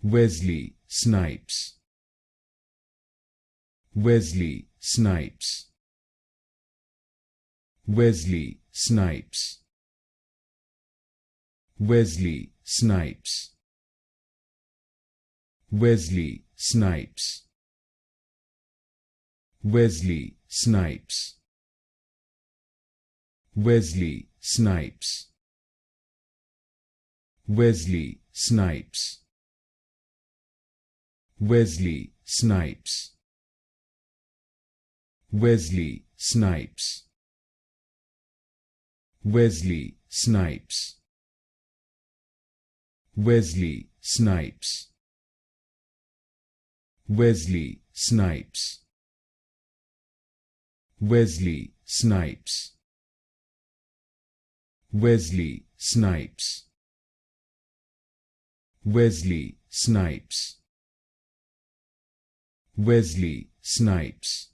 Wesley Snipes. Wesley Snipes. Wesley Snipes. Wesley Snipes. Wesley Snipes. Wesley Snipes. Wesley Snipes. Wesley Snipes. Wesley Snipes. Wesley Snipes. Wesley Snipes. Wesley Snipes. Wesley Snipes. Wesley Snipes. Wesley Snipes. Wesley Snipes. Wesley Snipes.